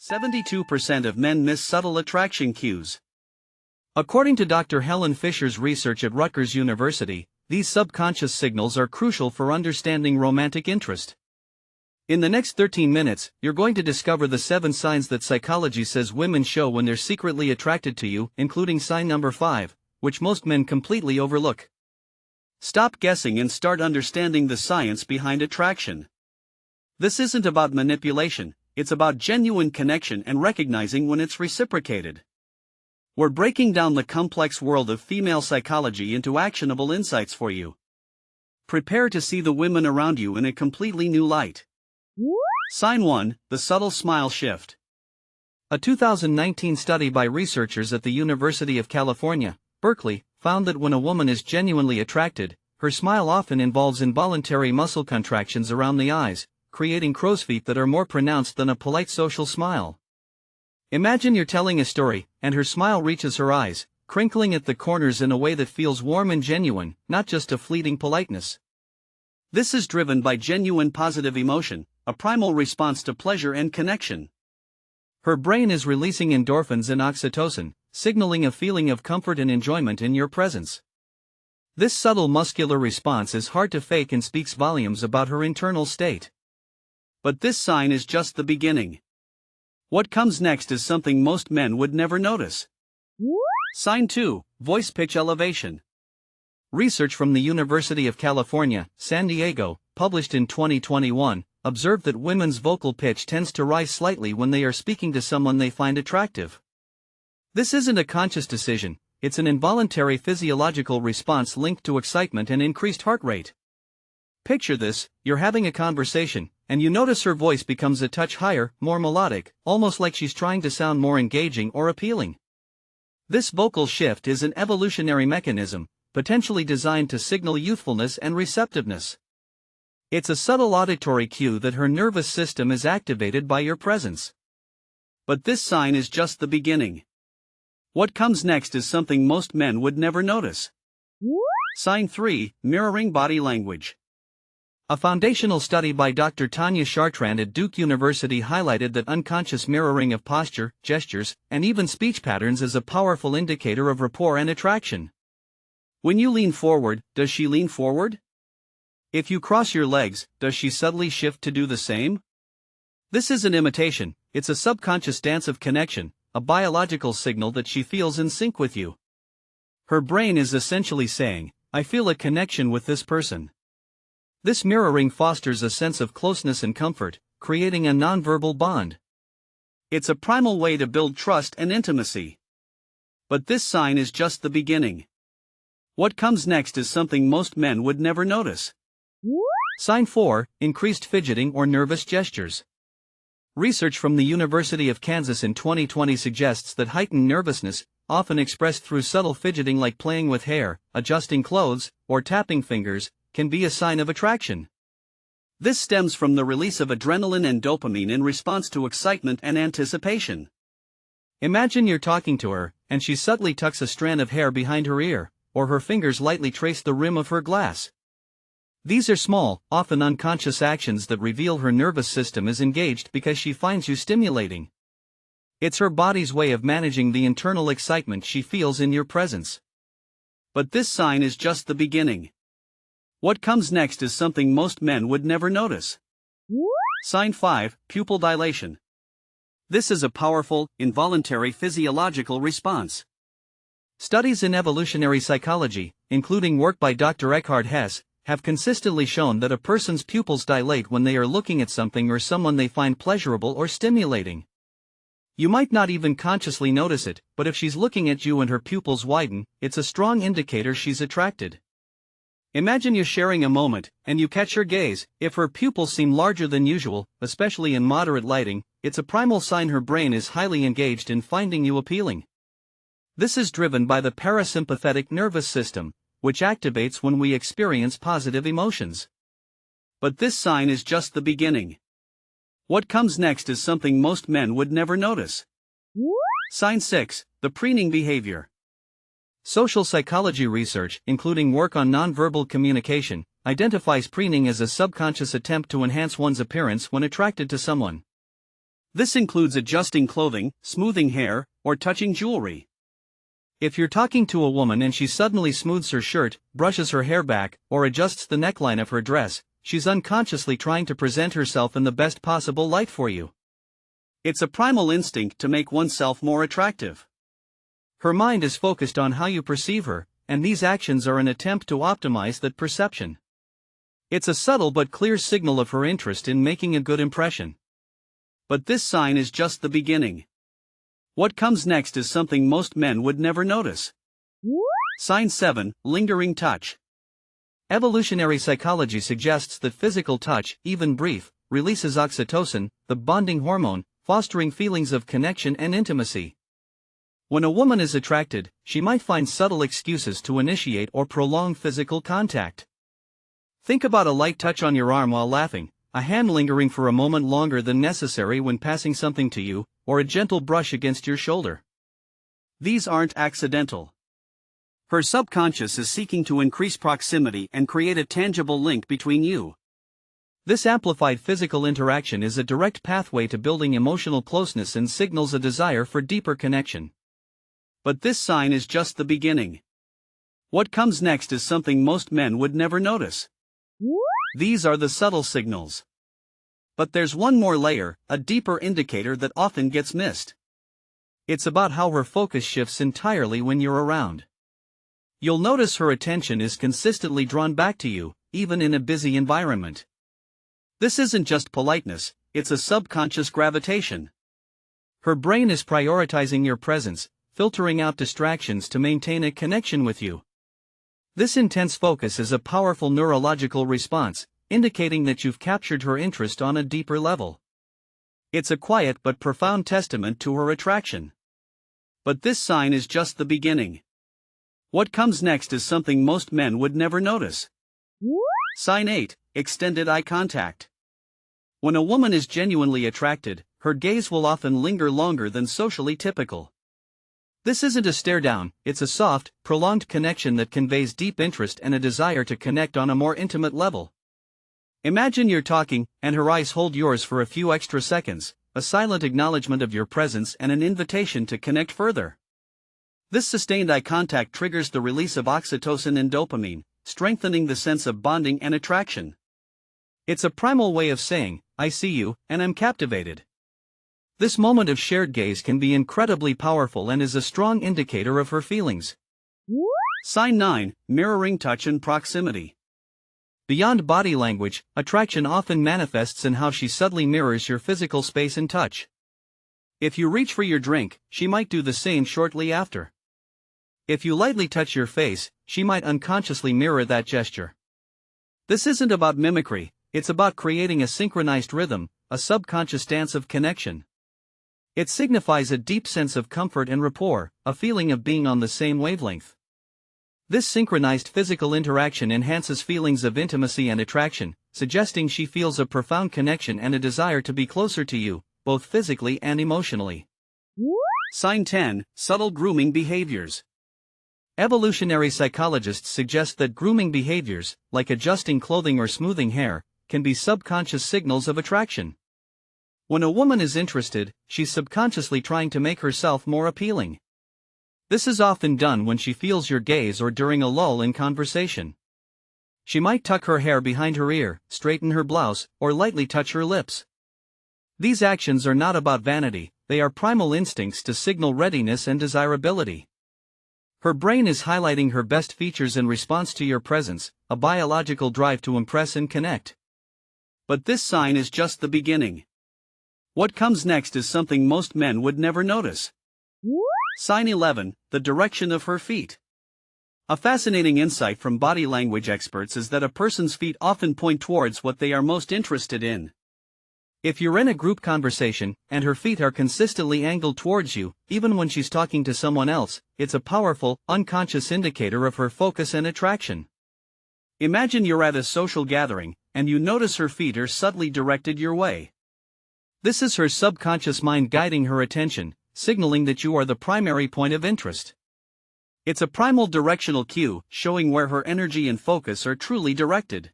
72% of men miss subtle attraction cues. According to Dr. Helen Fisher's research at Rutgers University, these subconscious signals are crucial for understanding romantic interest. In the next 13 minutes, you're going to discover the 7 signs that psychology says women show when they're secretly attracted to you, including sign number 5, which most men completely overlook. Stop guessing and start understanding the science behind attraction. This isn't about manipulation, it's about genuine connection and recognizing when it's reciprocated. We're breaking down the complex world of female psychology into actionable insights for you. Prepare to see the women around you in a completely new light. Sign 1, the subtle smile shift. A 2019 study by researchers at the University of California, Berkeley, found that when a woman is genuinely attracted, her smile often involves involuntary muscle contractions around the eyes, creating crow's feet that are more pronounced than a polite social smile. Imagine you're telling a story, and her smile reaches her eyes, crinkling at the corners in a way that feels warm and genuine, not just a fleeting politeness. This is driven by genuine positive emotion, a primal response to pleasure and connection. Her brain is releasing endorphins and oxytocin, signaling a feeling of comfort and enjoyment in your presence. This subtle muscular response is hard to fake and speaks volumes about her internal state. But this sign is just the beginning. What comes next is something most men would never notice. Sign 2, voice pitch elevation. Research from the University of California, San Diego, published in 2021, observed that women's vocal pitch tends to rise slightly when they are speaking to someone they find attractive. This isn't a conscious decision, it's an involuntary physiological response linked to excitement and increased heart rate. Picture this: you're having a conversation, and you notice her voice becomes a touch higher, more melodic, almost like she's trying to sound more engaging or appealing. This vocal shift is an evolutionary mechanism, potentially designed to signal youthfulness and receptiveness. It's a subtle auditory cue that her nervous system is activated by your presence. But this sign is just the beginning. What comes next is something most men would never notice. Sign 3, mirroring body language. A foundational study by Dr. Tanya Chartrand at Duke University highlighted that unconscious mirroring of posture, gestures, and even speech patterns is a powerful indicator of rapport and attraction. When you lean forward, does she lean forward? If you cross your legs, does she subtly shift to do the same? This isn't imitation, it's a subconscious dance of connection, a biological signal that she feels in sync with you. Her brain is essentially saying, I feel a connection with this person. This mirroring fosters a sense of closeness and comfort, creating a nonverbal bond. It's a primal way to build trust and intimacy. But this sign is just the beginning. What comes next is something most men would never notice. Sign 4, increased fidgeting or nervous gestures. Research from the University of Kansas in 2020 suggests that heightened nervousness, often expressed through subtle fidgeting like playing with hair, adjusting clothes, or tapping fingers, can be a sign of attraction. This stems from the release of adrenaline and dopamine in response to excitement and anticipation. Imagine you're talking to her, and she subtly tucks a strand of hair behind her ear, or her fingers lightly trace the rim of her glass. These are small, often unconscious actions that reveal her nervous system is engaged because she finds you stimulating. It's her body's way of managing the internal excitement she feels in your presence. But this sign is just the beginning. What comes next is something most men would never notice. Sign 5, pupil dilation. This is a powerful, involuntary physiological response. Studies in evolutionary psychology, including work by Dr. Eckhard Hess, have consistently shown that a person's pupils dilate when they are looking at something or someone they find pleasurable or stimulating. You might not even consciously notice it, but if she's looking at you and her pupils widen, it's a strong indicator she's attracted. Imagine you're sharing a moment, and you catch her gaze. If her pupils seem larger than usual, especially in moderate lighting, it's a primal sign her brain is highly engaged in finding you appealing. This is driven by the parasympathetic nervous system, which activates when we experience positive emotions. But this sign is just the beginning. What comes next is something most men would never notice. Sign 6, the preening behavior. Social psychology research, including work on nonverbal communication, identifies preening as a subconscious attempt to enhance one's appearance when attracted to someone. This includes adjusting clothing, smoothing hair, or touching jewelry. If you're talking to a woman and she suddenly smooths her shirt, brushes her hair back, or adjusts the neckline of her dress, she's unconsciously trying to present herself in the best possible light for you. It's a primal instinct to make oneself more attractive. Her mind is focused on how you perceive her, and these actions are an attempt to optimize that perception. It's a subtle but clear signal of her interest in making a good impression. But this sign is just the beginning. What comes next is something most men would never notice. Sign 7, lingering touch. Evolutionary psychology suggests that physical touch, even brief, releases oxytocin, the bonding hormone, fostering feelings of connection and intimacy. When a woman is attracted, she might find subtle excuses to initiate or prolong physical contact. Think about a light touch on your arm while laughing, a hand lingering for a moment longer than necessary when passing something to you, or a gentle brush against your shoulder. These aren't accidental. Her subconscious is seeking to increase proximity and create a tangible link between you. This amplified physical interaction is a direct pathway to building emotional closeness and signals a desire for deeper connection. But this sign is just the beginning. What comes next is something most men would never notice. These are the subtle signals. But there's one more layer, a deeper indicator that often gets missed. It's about how her focus shifts entirely when you're around. You'll notice her attention is consistently drawn back to you, even in a busy environment. This isn't just politeness, it's a subconscious gravitation. Her brain is prioritizing your presence, filtering out distractions to maintain a connection with you. This intense focus is a powerful neurological response, indicating that you've captured her interest on a deeper level. It's a quiet but profound testament to her attraction. But this sign is just the beginning. What comes next is something most men would never notice. Sign 8, extended eye contact. When a woman is genuinely attracted, her gaze will often linger longer than socially typical. This isn't a stare down, it's a soft, prolonged connection that conveys deep interest and a desire to connect on a more intimate level. Imagine you're talking, and her eyes hold yours for a few extra seconds, a silent acknowledgement of your presence and an invitation to connect further. This sustained eye contact triggers the release of oxytocin and dopamine, strengthening the sense of bonding and attraction. It's a primal way of saying, I see you, and I'm captivated. This moment of shared gaze can be incredibly powerful and is a strong indicator of her feelings. Sign 9, mirroring touch and proximity. Beyond body language, attraction often manifests in how she subtly mirrors your physical space and touch. If you reach for your drink, she might do the same shortly after. If you lightly touch your face, she might unconsciously mirror that gesture. This isn't about mimicry, it's about creating a synchronized rhythm, a subconscious dance of connection. It signifies a deep sense of comfort and rapport, a feeling of being on the same wavelength. This synchronized physical interaction enhances feelings of intimacy and attraction, suggesting she feels a profound connection and a desire to be closer to you, both physically and emotionally. Sign 10, subtle grooming behaviors. Evolutionary psychologists suggest that grooming behaviors, like adjusting clothing or smoothing hair, can be subconscious signals of attraction. When a woman is interested, she's subconsciously trying to make herself more appealing. This is often done when she feels your gaze or during a lull in conversation. She might tuck her hair behind her ear, straighten her blouse, or lightly touch her lips. These actions are not about vanity, they are primal instincts to signal readiness and desirability. Her brain is highlighting her best features in response to your presence, a biological drive to impress and connect. But this sign is just the beginning. What comes next is something most men would never notice. Sign 11, the direction of her feet. A fascinating insight from body language experts is that a person's feet often point towards what they are most interested in. If you're in a group conversation, and her feet are consistently angled towards you, even when she's talking to someone else, it's a powerful, unconscious indicator of her focus and attraction. Imagine you're at a social gathering, and you notice her feet are subtly directed your way. This is her subconscious mind guiding her attention, signaling that you are the primary point of interest. It's a primal directional cue, showing where her energy and focus are truly directed.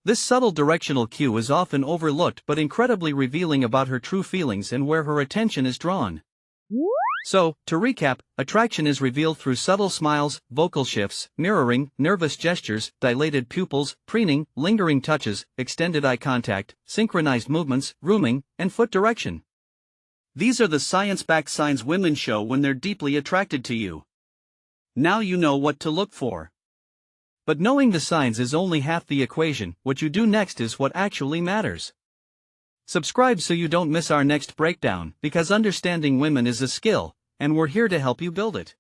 This subtle directional cue is often overlooked but incredibly revealing about her true feelings and where her attention is drawn. So, to recap, attraction is revealed through subtle smiles, vocal shifts, mirroring, nervous gestures, dilated pupils, preening, lingering touches, extended eye contact, synchronized movements, grooming, and foot direction. These are the science-backed signs women show when they're deeply attracted to you. Now you know what to look for. But knowing the signs is only half the equation. What you do next is what actually matters. Subscribe so you don't miss our next breakdown, because understanding women is a skill, and we're here to help you build it.